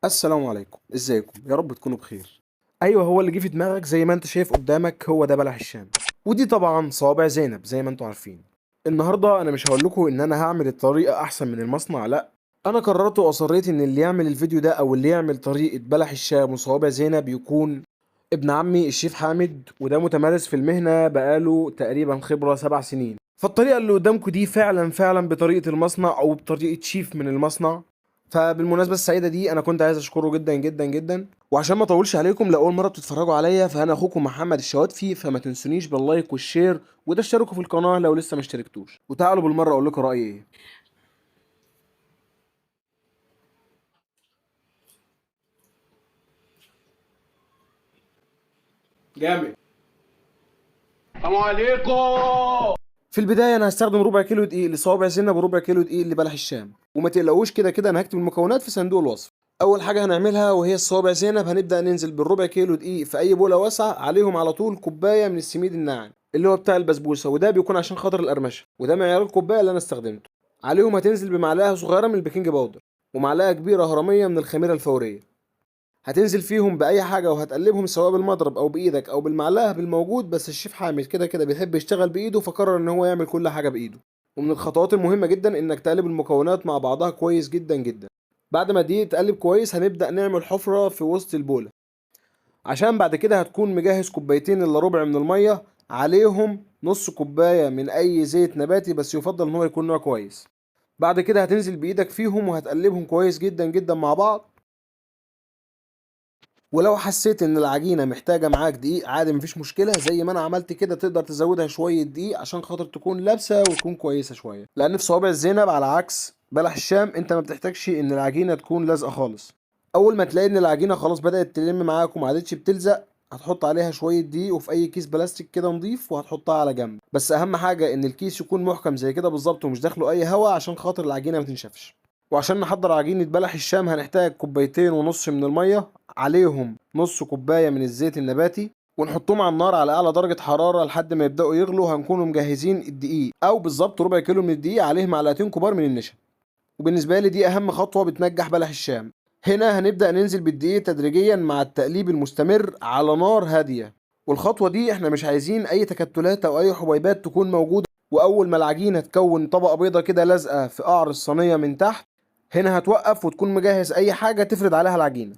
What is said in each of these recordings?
السلام عليكم، ازيكم؟ يا رب تكونوا بخير. ايوه، هو اللي جه في دماغك زي ما انت شايف قدامك هو ده بلح الشام. ودي طبعا صوابع زينب زي ما انتوا عارفين. النهارده انا مش هقول لكم ان انا هعمل الطريقه احسن من المصنع، لا. انا قررت واصريت ان اللي يعمل الفيديو ده او اللي يعمل طريقه بلح الشام وصوابع زينب يكون ابن عمي الشيف حامد، وده متمارس في المهنه بقاله تقريبا خبره 7 سنين. فالطريقه اللي قدامكم دي فعلا بطريقه المصنع او بطريقه شيف من المصنع. فبالمناسبة السعيدة دي أنا كنت عايز أشكره جدا جدا جدا. وعشان ما أطولش عليكم، لو أول مرة بتتفرجوا عليا فأنا أخوكم محمد الشواتفي، فما تنسونيش باللايك والشير وده اشتركوا في القناة لو لسه ما اشتركتوش. وتعالوا بالمرة أقول لكم رأيي إيه. جامد. السلام عليكم. في البداية أنا هستخدم ربع كيلو دقيق لصوابع زينب وربع كيلو دقيق لبلح الشام، وما تقلقوش كده كده أنا هكتب المكونات في صندوق الوصف. أول حاجة هنعملها وهي الصوابع زينب، هنبدأ ننزل بالربع كيلو دقيق في أي بولة واسعة، عليهم على طول كوباية من السميد الناعم اللي هو بتاع البسبوسة، وده بيكون عشان خاطر القرمشة، وده معيار الكوباية اللي أنا استخدمته. عليهم هتنزل بمعلقة صغيرة من البيكنج باودر، ومعلقة كبيرة هرمية من الخميرة الفورية. هتنزل فيهم باي حاجه وهتقلبهم سواء بالمضرب او بايدك او بالمعلقه بالموجود، بس الشيف حامد كده كده بيحب يشتغل بايده فقرر ان هو يعمل كل حاجه بايده. ومن الخطوات المهمه جدا انك تقلب المكونات مع بعضها كويس جدا جدا. بعد ما دي تقلب كويس هنبدا نعمل حفره في وسط البوله، عشان بعد كده هتكون مجهز كوبايتين الا ربع من الميه، عليهم نص كوبايه من اي زيت نباتي بس يفضل ان هو يكون نوع كويس. بعد كده هتنزل بايدك فيهم وهتقلبهم كويس جدا جدا مع بعض. ولو حسيت ان العجينه محتاجه معاك دقيق عادي مفيش مشكله، زي ما انا عملت كده تقدر تزودها شويه دقيق عشان خاطر تكون لابسه وتكون كويسه شويه، لان في صوابع الزينب على عكس بلح الشام انت ما بتحتاجش ان العجينه تكون لازقه خالص. اول ما تلاقي ان العجينه خلاص بدات تلم معاك وما عادتش بتلزق، هتحط عليها شويه دقيق وفي اي كيس بلاستيك كده نضيف وهتحطها على جنب. بس اهم حاجه ان الكيس يكون محكم زي كده بالظبط ومش داخله اي هواء عشان خاطر العجينه ما تنشفش. وعشان نحضر عجينة بلح الشام هنحتاج كوبايتين ونص من المية، عليهم نص كوباية من الزيت النباتي، ونحطهم على النار على أعلى درجة حرارة لحد ما يبدأوا يغلوا. هنكونوا مجهزين الدقيق أو بالظبط ربع كيلو من الدقيق، عليه معلقتين كبار من النشا. وبالنسبة لي دي أهم خطوة بتنجح بلح الشام. هنا هنبدأ ننزل بالدقيق تدريجيا مع التقليب المستمر على نار هادية. والخطوة دي احنا مش عايزين أي تكتلات أو أي حبيبات تكون موجودة. وأول ما العجينة تكون طبقة بيضة كده لازقة في قعر الصينية من تحت، هنا هتوقف وتكون مجهز اي حاجه تفرد عليها العجينه.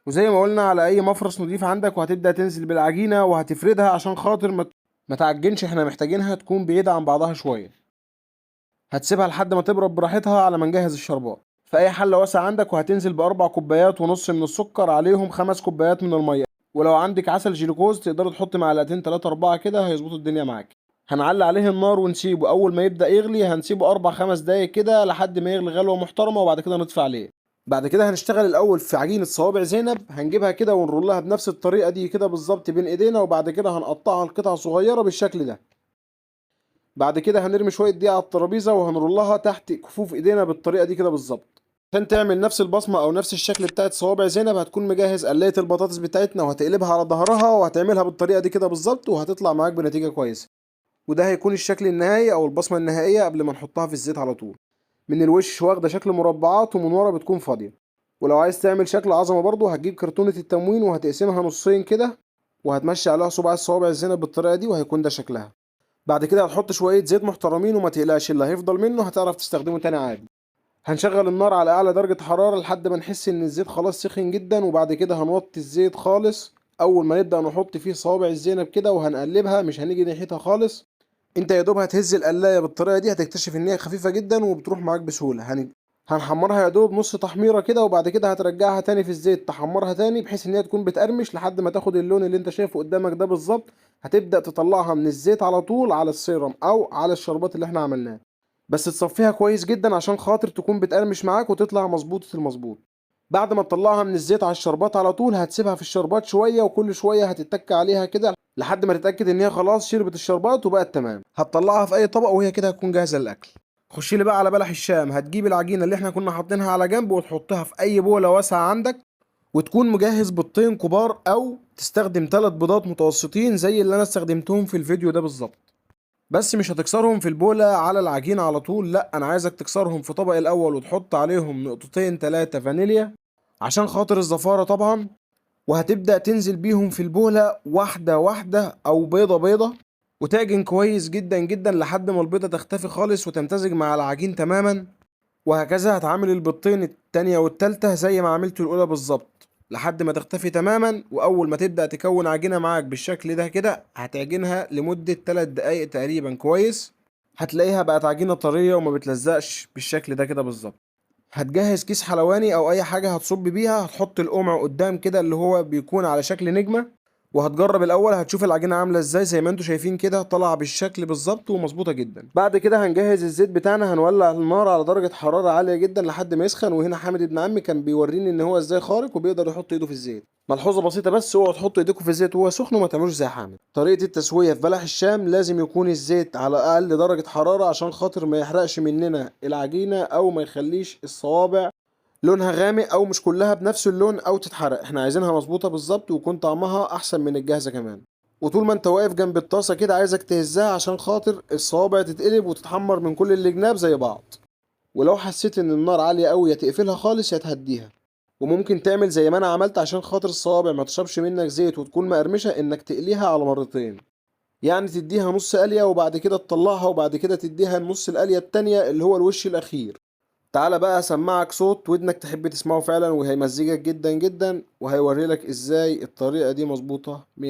وزي ما قلنا على اي مفرش نضيف عندك، وهتبدا تنزل بالعجينه وهتفردها عشان خاطر ما تعجنش، احنا محتاجينها تكون بعيده عن بعضها شويه. هتسيبها لحد ما تبرد براحتها على ما نجهز الشربات في اي حله واسعه عندك، وهتنزل باربع كوبايات ونص من السكر، عليهم 5 كوبايات من الميه. ولو عندك عسل جلوكوز تقدر تحط معلقتين 3 4 كده هيظبطوا الدنيا معاك. هنعلي عليه النار ونسيبه، اول ما يبدا يغلي هنسيبه 4 5 دقايق كده لحد ما يغلي غلوه محترمه، وبعد كده نطفي عليه. بعد كده هنشتغل الاول في عجينه صوابع زينب، هنجيبها كده ونرولها بنفس الطريقه دي كده بالظبط بين ايدينا، وبعد كده هنقطعها لقطع صغيره بالشكل ده. بعد كده هنرمي شويه دقيق على الترابيزه وهنرولها تحت كفوف ايدينا بالطريقه دي كده بالظبط. عشان تعمل نفس البصمه او نفس الشكل بتاعت صوابع زينب هتكون مجهز قلايه البطاطس بتاعتنا، وهتقلبها على ظهرها وهتعملها بالطريقه دي كده بالظبط، وهتطلع معاك بنتيجه كويسه. وده هيكون الشكل النهائي او البصمه النهائيه قبل ما نحطها في الزيت على طول. من الوش واخده شكل مربعات ومن ورا بتكون فاضيه. ولو عايز تعمل شكل عظمه برضه هتجيب كرتونه التموين وهتقسمها نصين كده، وهتمشي عليها صباع الصوابع الزينب بالطريقه دي وهيكون ده شكلها. بعد كده هتحط شويه زيت محترمين، وما تقلقش اللي هيفضل منه هتعرف تستخدمه تاني عادي. هنشغل النار على اعلى درجه حراره لحد ما نحس ان الزيت خلاص سخن جدا، وبعد كده هنوطي الزيت خالص. اول ما نبدا نحط فيه صوابع الزينب كده وهنقلبها، مش هنيجي ناحيتها خالص. انت يا دوب هتهز القلايه بالطريقه دي هتكتشف ان هي خفيفه جدا وبتروح معاك بسهوله. هنحمرها يا دوب نص تحميره كده، وبعد كده هترجعها تاني في الزيت تحمرها تاني بحيث ان هي تكون بتقرمش لحد ما تاخد اللون اللي انت شايفه قدامك ده بالظبط. هتبدا تطلعها من الزيت على طول على السيرم او على الشربات اللي احنا عملناه، بس تصفيها كويس جدا عشان خاطر تكون بتقرمش معاك وتطلع مظبوطه المظبوط. بعد ما تطلعها من الزيت على الشربات على طول هتسيبها في الشربات شويه، وكل شويه هتتك عليها كده لحد ما تتاكد ان هي خلاص شربت الشربات وبقت تمام. هتطلعها في اي طبق وهي كده هتكون جاهزه للاكل. خش لي بقى على بلح الشام. هتجيب العجينه اللي احنا كنا حاطينها على جنب وتحطها في اي بوله واسعه عندك، وتكون مجهز بيضتين كبار او تستخدم 3 بيضات متوسطين زي اللي انا استخدمتهم في الفيديو ده بالظبط. بس مش هتكسرهم في البولة على العجينة على طول، لا، انا عايزك تكسرهم في طبق الاول وتحط عليهم نقطتين 3 فانيليا، عشان خاطر الزفارة طبعا. وهتبدأ تنزل بيهم في البولة واحدة واحدة أو بيضة بيضة، وتعجن كويس جدا جدا لحد ما البيضة تختفي خالص وتمتزج مع العجين تماما. وهكذا هتعامل البيضتين التانية والتالتة زي ما عملت الأولى بالظبط لحد ما تختفي تماما. وأول ما تبدأ تكون عجينة معاك بالشكل ده كده هتعجنها لمدة 3 دقايق تقريبا كويس. هتلاقيها بقت عجينة طرية وما بتلزقش بالشكل ده كده بالظبط. هتجهز كيس حلواني او اي حاجة هتصب بيها، هتحط القمع قدام كده اللي هو بيكون على شكل نجمة، وهتجرب الاول هتشوف العجينة عاملة ازاي. زي ما انتوا شايفين كده طالعة بالشكل بالظبط ومظبوطة جدا. بعد كده هنجهز الزيت بتاعنا، هنولع النار على درجة حرارة عالية جدا لحد ما يسخن. وهنا حامد ابن عمي كان بيوريني ان هو ازاي خارق وبيقدر يحط ايده في الزيت. ملحوظة بسيطة بس، اوعوا تحطوا ايديكم في الزيت وهو سخن وما تعملوش زي حامد. طريقة التسوية في بلح الشام لازم يكون الزيت على اقل درجة حرارة عشان خاطر ما يحرقش مننا العجينة او ما يخليش الصوابع لونها غامق او مش كلها بنفس اللون او تتحرق. احنا عايزينها مظبوطه بالظبط ويكون طعمها احسن من الجاهزه كمان. وطول ما انت واقف جنب الطاسه كده عايزك تهزها عشان خاطر الصوابع تتقلب وتتحمر من كل الجناب زي بعض. ولو حسيت ان النار عاليه قوي يا تقفلها خالص يا تهديها. وممكن تعمل زي ما انا عملت عشان خاطر الصوابع ما تشربش منك زيت وتكون مقرمشه، انك تقليها على مرتين. يعني تديها نص قليه وبعد كده تطلعها وبعد كده تديها النص القليه التانية اللي هو الوش الاخير. تعالى بقى اسمعك صوت ودنك تحب تسمعه فعلا وهيمزجك جدا جدا وهيوريلك ازاي الطريقة دي مظبوطة 100%.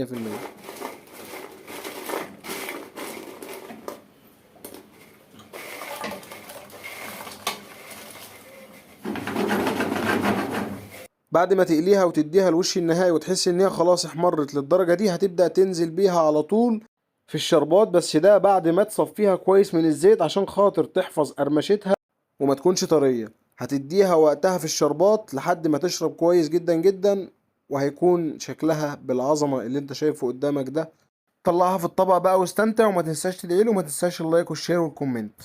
بعد ما تقليها وتديها الوش النهائي وتحس ان هي خلاص احمرت للدرجة دي هتبدأ تنزل بيها على طول في الشربات. بس ده بعد ما تصفيها كويس من الزيت عشان خاطر تحفظ قرمشتها وما تكونش طرية. هتديها وقتها في الشربات لحد ما تشرب كويس جدا جدا، وهيكون شكلها بالعظمة اللي انت شايفه قدامك ده. طلعها في الطبق بقى واستمتع، وما تنساش تدعيله وما تنساش اللايك والشير والكومنت.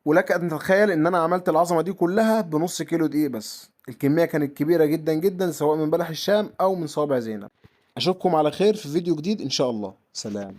ولك ان تتخيل ان انا عملت العظمة دي كلها بنص كيلو دقيق بس. الكمية كانت كبيرة جدا جدا سواء من بلح الشام او من صوابع زينب. اشوفكم على خير في فيديو جديد ان شاء الله. سلام.